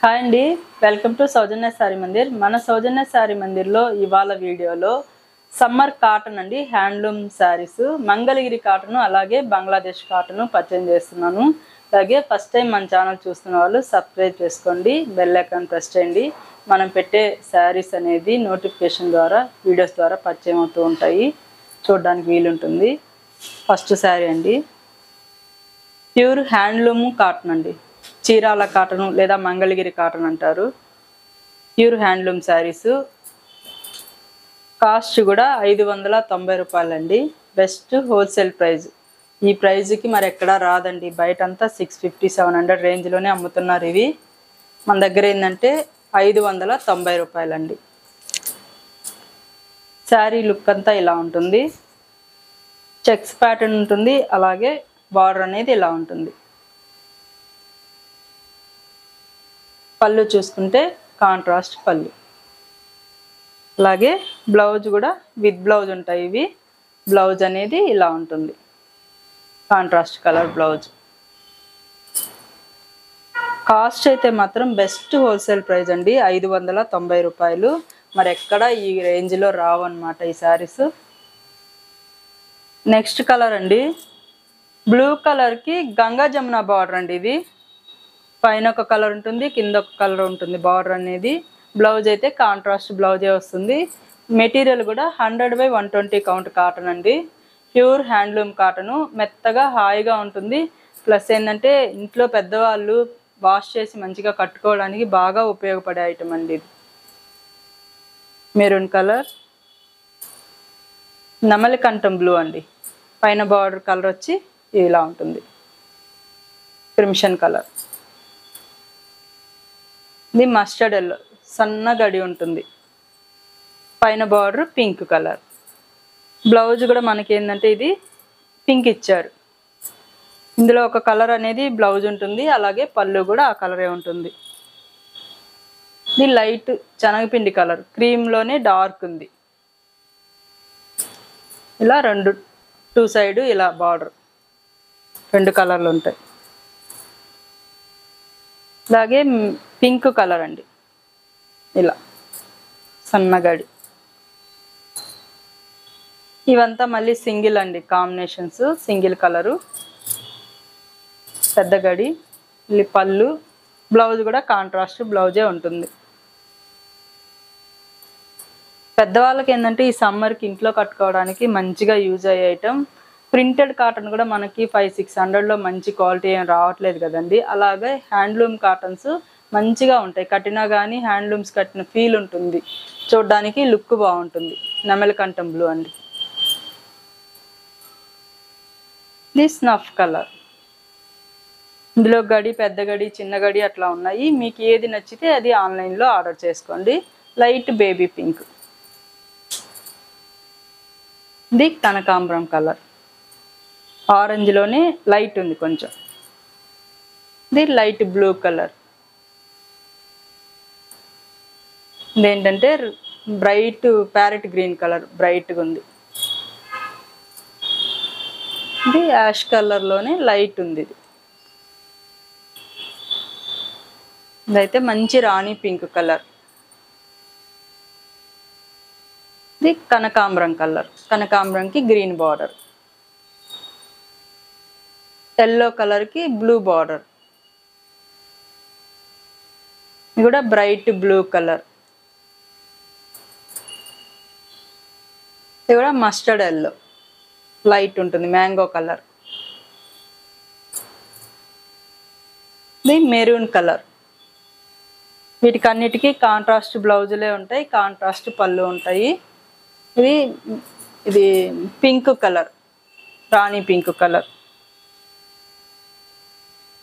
Hi అండి, welcome to Soujanya sorry Mandir. మన సౌజన్య sorry మందిర్లో ఇవాళ వీడియోలో సమ్మర్ కాటన్ అండి, హ్యాండ్లూమ్ శారీస్, మంగళగిరి కాటన్ అలాగే బంగ్లాదేశ్ కాటన్ పరిచయం చేస్తున్నాను. అలాగే ఫస్ట్ టైం మన ఛానల్ చూస్తున్న వాళ్ళు సబ్స్క్రైబ్ చేసుకోండి, బెల్ ఐకాన్ ప్రెస్ చేయండి. మనం పెట్టే శారీస్ అనేది నోటిఫికేషన్ ద్వారా వీడియోస్ ద్వారా పరిచయం అవుతూ ఉంటాయి, చూడడానికి వీలుంటుంది. ఫస్ట్ శారీ అండి, ప్యూర్ హ్యాండ్లూమ్ కాటన్ అండి, చీరాల కాటన్ లేదా మంగళగిరి కాటన్ అంటారు. ప్యూర్ హ్యాండ్లూమ్ శారీస్, కాస్ట్ కూడా 590 రూపాయలండి. Best wholesale price. ఈ ప్రైజ్కి మరి ఎక్కడా రాదండి, బయట అంతా 650-700 రేంజ్లోనే అమ్ముతున్నారు. ఇవి మన దగ్గర ఏంటంటే 590 రూపాయలండి. శారీ లుక్ అంతా ఇలా ఉంటుంది, చెక్స్ ప్యాటర్న్ ఉంటుంది, అలాగే బార్డర్ అనేది ఇలా ఉంటుంది. పళ్ళు చూసుకుంటే కాంట్రాస్ట్ పళ్ళు, అలాగే బ్లౌజ్ కూడా విత్ బ్లౌజ్ ఉంటాయి. ఇవి బ్లౌజ్ అనేది ఇలా ఉంటుంది, కాంట్రాస్ట్ కలర్ బ్లౌజ్. కాస్ట్ అయితే మాత్రం బెస్ట్ హోల్సేల్ ప్రైస్ అండి, 590 రూపాయలు. మరి ఎక్కడ ఈ రేంజ్లో రావన్నమాట ఈ శారీస్. నెక్స్ట్ కలర్ అండి, బ్లూ కలర్కి గంగా జమున బార్డర్ అండి. ఇది పైన ఒక కలర్ ఉంటుంది, కింద ఒక కలర్ ఉంటుంది బార్డర్ అనేది. బ్లౌజ్ అయితే కాంట్రాస్ట్ బ్లౌజే వస్తుంది. మెటీరియల్ కూడా 100/120 కౌంట్ కాటన్ అండి, ప్యూర్ హ్యాండ్లూమ్ కాటను. మెత్తగా హాయిగా ఉంటుంది. ప్లస్ ఏంటంటే ఇంట్లో పెద్దవాళ్ళు వాష్ చేసి మంచిగా కట్టుకోవడానికి బాగా ఉపయోగపడే ఐటమ్ అండి ఇది. మెరూన్ కలర్, నెమలికంఠం బ్లూ అండి. పైన బార్డర్ కలర్ వచ్చి ఇలా ఉంటుంది, క్రిమ్షన్ కలర్. ఇది మస్టర్డ్ ఎల్లో, సన్న గడి ఉంటుంది. పైన బార్డర్ పింక్ కలర్. బ్లౌజ్ కూడా మనకి ఏంటంటే ఇది పింక్ ఇచ్చారు. ఇందులో ఒక కలర్ అనేది బ్లౌజ్ ఉంటుంది, అలాగే పళ్ళు కూడా ఆ కలరే ఉంటుంది. ఇది లైట్ శనగపిండి కలర్, క్రీమ్లోనే డార్క్ ఉంది. ఇలా టూ సైడ్ ఇలా బార్డర్ 2 కలర్లు ఉంటాయి. అలాగే పింక్ కలర్ అండి, ఇలా సన్నగడి. ఇవంతా మళ్ళీ సింగిల్ అండి, కాంబినేషన్స్ సింగిల్ కలరు, పెద్ద గడి. పళ్ళు, బ్లౌజ్ కూడా కాంట్రాస్ట్ బ్లౌజే ఉంటుంది. పెద్దవాళ్ళకి ఏంటంటే ఈ సమ్మర్కి ఇంట్లో కట్టుకోవడానికి మంచిగా యూజ్ అయ్యే ఐటమ్. ప్రింటెడ్ కాటన్ కూడా మనకి 500-600లో మంచి క్వాలిటీ ఏం రావట్లేదు కదండి. అలాగే హ్యాండ్లూమ్ కాటన్స్ మంచిగా ఉంటాయి, కట్టినా కానీ హ్యాండ్లూమ్స్ కట్టిన ఫీల్ ఉంటుంది, చూడడానికి లుక్ బాగుంటుంది. నెమలికంఠం బ్లూ అండి. ఇది స్నఫ్ కలర్. ఇందులో గడి, పెద్ద గడి, చిన్న గడి అట్లా ఉన్నాయి. మీకు ఏది నచ్చితే అది ఆన్లైన్లో ఆర్డర్ చేసుకోండి. Light baby pink. ఇది కనకాంబరం కలర్, ఆరెంజ్లోనే లైట్ ఉంది కొంచెం. ఇది లైట్ బ్లూ కలర్. ఇదేంటంటే బ్రైట్ ప్యారెట్ గ్రీన్ కలర్, బ్రైట్గా ఉంది. ఇది యాష్ కలర్లోనే లైట్ ఉంది. ఇదైతే మంచి రాణి పింక్ కలర్. ఇది కనకాంబరం కలర్, కనకాంబరంకి గ్రీన్ బార్డర్. ఎల్లో కలర్కి బ్లూ బార్డర్. ఇది కూడా బ్రైట్ బ్లూ కలర్. ఇది కూడా మస్టర్డ్ ఎల్లో, లైట్ ఉంటుంది, మ్యాంగో కలర్. ఇది మెరూన్ కలర్. వీటికన్నిటికీ కాంట్రాస్ట్ బ్లౌజులే ఉంటాయి, కాంట్రాస్ట్ పళ్ళు ఉంటాయి. ఇది పింక్ కలర్, రాణి పింక్ కలర్.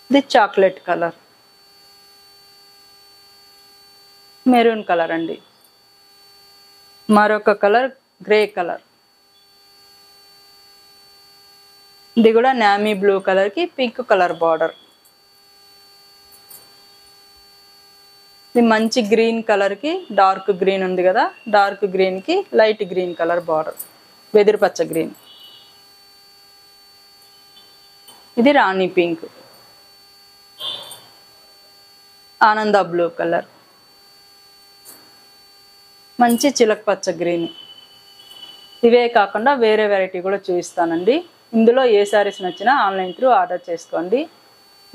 ఇది చాక్లెట్ కలర్, మెరూన్ కలర్ అండి. మరొక కలర్ గ్రే కలర్. ఇది కూడా నామీ బ్లూ కలర్కి పింక్ కలర్ బార్డర్. ఇది మంచి గ్రీన్ కలర్కి డార్క్ గ్రీన్ ఉంది కదా, డార్క్ గ్రీన్కి లైట్ గ్రీన్ కలర్ బార్డర్, వెదురు పచ్చ గ్రీన్. ఇది రాణి పింక్. ఆనంద బ్లూ కలర్, మంచి చిలక పచ్చ గ్రీన్. ఇవే కాకుండా వేరే వెరైటీ కూడా చూపిస్తానండి. ఇందులో ఏ శారీస్ నచ్చినా ఆన్లైన్ త్రూ ఆర్డర్ చేసుకోండి.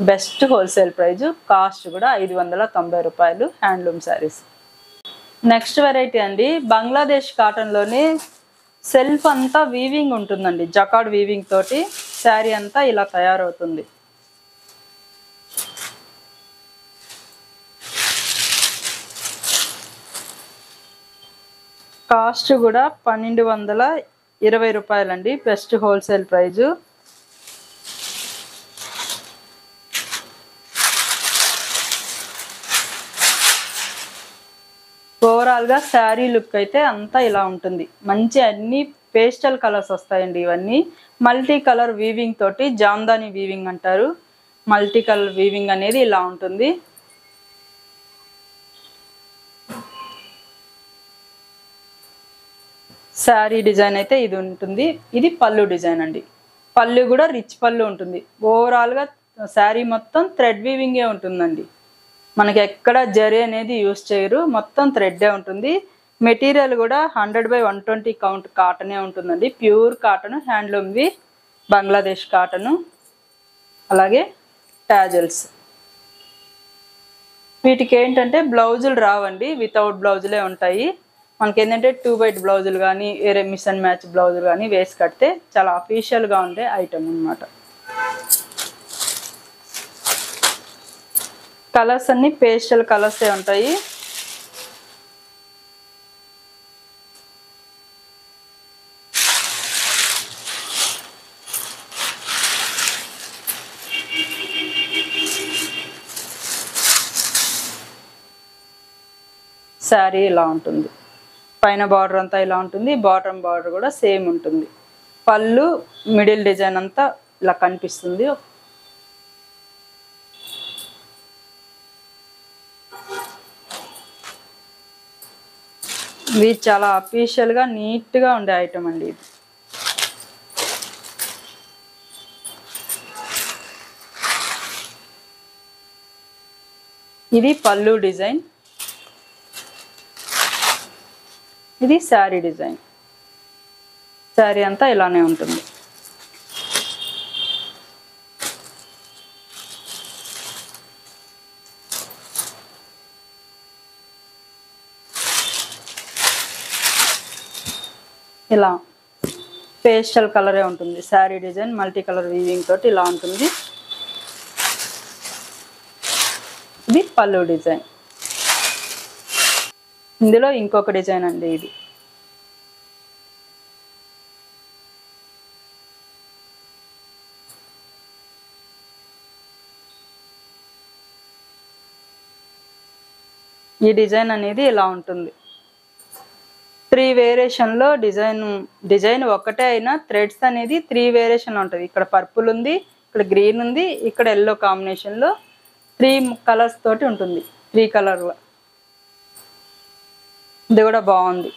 బెస్ట్ హోల్సేల్ ప్రైజు, కాస్ట్ కూడా 590 రూపాయలు హ్యాండ్లూమ్ శారీస్. నెక్స్ట్ వెరైటీ అండి, బంగ్లాదేశ్ కాటన్లోనే సెల్ఫ్ అంతా వీవింగ్ ఉంటుందండి. జకార్డ్ వీవింగ్ తోటి శారీ అంతా ఇలా తయారవుతుంది. కాస్ట్ కూడా 1220 రూపాయలండి, బెస్ట్ హోల్సేల్ ప్రైజు. ఓవరాల్గా శారీ లుక్ అయితే అంతా ఇలా ఉంటుంది. మంచి అన్ని పేస్టల్ కలర్స్ వస్తాయండి. ఇవన్నీ మల్టీ కలర్ వీవింగ్ తోటి, జామ్దాని వీవింగ్ అంటారు. మల్టీ కలర్ వీవింగ్ అనేది ఇలా ఉంటుంది. శారీ డిజైన్ అయితే ఇది ఉంటుంది. ఇది పళ్ళు డిజైన్ అండి. పళ్ళు కూడా రిచ్ పళ్ళు ఉంటుంది. ఓవరాల్గా శారీ మొత్తం థ్రెడ్ వీవింగే ఉంటుందండి. మనకి ఎక్కడ జరీ అనేది యూస్ చేయరు, మొత్తం థ్రెడ్డే ఉంటుంది. మెటీరియల్ కూడా 100/120 కౌంట్ కాటనే ఉంటుందండి. ప్యూర్ కాటన్, హ్యాండ్లూమ్వి, బంగ్లాదేశ్ కాటను. అలాగే టాజల్స్. వీటికి ఏంటంటే బ్లౌజులు రావండి, వితౌట్ బ్లౌజులే ఉంటాయి. మనకి ఏంటంటే 2 బైట్ బ్లౌజులు కానీ వేరే మిస్ అండ్ మ్యాచ్ బ్లౌజులు కానీ వేసి కడితే చాలా అఫీషియల్గా ఉండే ఐటమ్ అన్నమాట. కలర్స్ అన్ని పేస్టల్ కలర్సే ఉంటాయి. శారీ ఇలా ఉంటుంది. పైన బార్డర్ అంతా ఇలా ఉంటుంది, బాటమ్ బార్డర్ కూడా సేమ్ ఉంటుంది. పళ్ళు మిడిల్ డిజైన్ అంతా ఇలా కనిపిస్తుంది. ఇది చాలా అఫీషియల్గా నీట్గా ఉండే ఐటమ్ అండి. ఇది పళ్ళు డిజైన్, ఇది శారీ డిజైన్. శారీ అంతా ఇలానే ఉంటుంది. ఇలా పేస్టల్ కలరే ఉంటుంది. Sari design multi colour weaving తోటి ఇలా ఉంటుంది. ఇది పళ్ళు డిజైన్. ఇందులో ఇంకొక డిజైన్ అండి. ఇది ఈ డిజైన్ అనేది ఇలా ఉంటుంది. 3 వేరియేషన్లో డిజైన్ ఒకటే అయినా థ్రెడ్స్ అనేది 3 వేరియేషన్ ఉంటుంది. ఇక్కడ పర్పుల్ ఉంది, ఇక్కడ గ్రీన్ ఉంది, ఇక్కడ ఎల్లో కాంబినేషన్లో 3 కలర్స్ తోటి ఉంటుంది. 3 కలర్లో ఇది కూడా బాగుంది.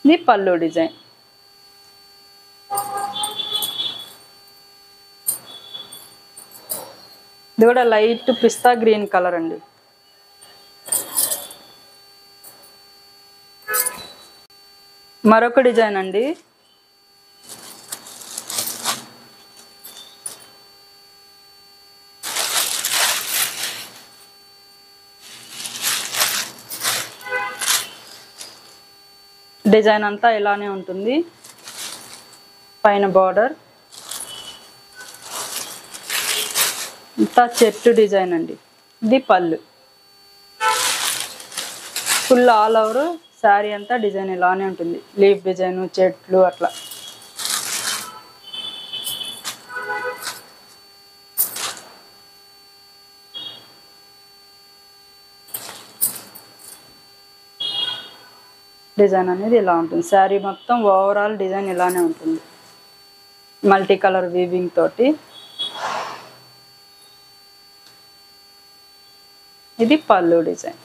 ఇది పళ్ళు డిజైన్. ఇది కూడా లైట్ పిస్తా గ్రీన్ కలర్ అండి. మరొక డిజైన్ అండి. డిజైన్ అంతా ఇలానే ఉంటుంది. పైన బార్డర్ అంతా చెట్టు డిజైన్ అండి. ఇది పళ్ళు. ఫుల్ ఆల్ ఓవర్ శారీ అంతా డిజైన్ ఇలానే ఉంటుంది. లీఫ్ డిజైన్, చెట్లు అట్లా. డిజైన్ అనేది ఇలా ఉంటుంది. శారీ మొత్తం ఓవరాల్ డిజైన్ ఇలానే ఉంటుంది. మల్టీ కలర్ వీవింగ్ తోటి. ఇది పళ్ళు డిజైన్.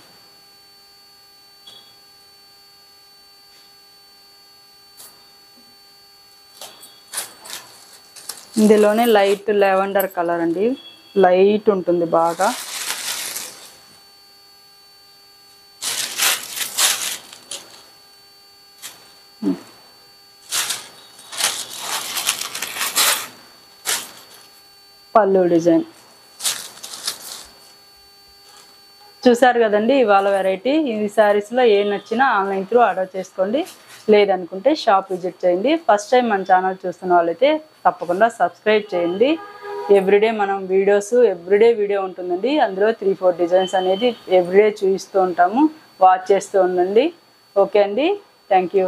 ఇందులోనే లైట్ లెవెండర్ కలర్ అండి. లైట్ ఉంటుంది బాగా. పళ్ళు డిజైన్. చూసారు కదండి ఇవాళ వెరైటీ. ఈ శారీస్లో ఏ నచ్చినా ఆన్లైన్ త్రూ ఆర్డర్ చేసుకోండి, లేదనుకుంటే షాప్ విజిట్ చేయండి. ఫస్ట్ టైం మన ఛానల్ చూస్తున్న వాళ్ళైతే తప్పకుండా సబ్స్క్రైబ్ చేయండి. ఎవ్రీడే మనం ఎవ్రీడే వీడియో ఉంటుందండి. అందులో 3-4 డిజైన్స్ అనేది ఎవ్రీడే చూపిస్తూ ఉంటాము, వాచ్ చేస్తూ ఉండండి. ఓకే అండి, థ్యాంక్ యూ.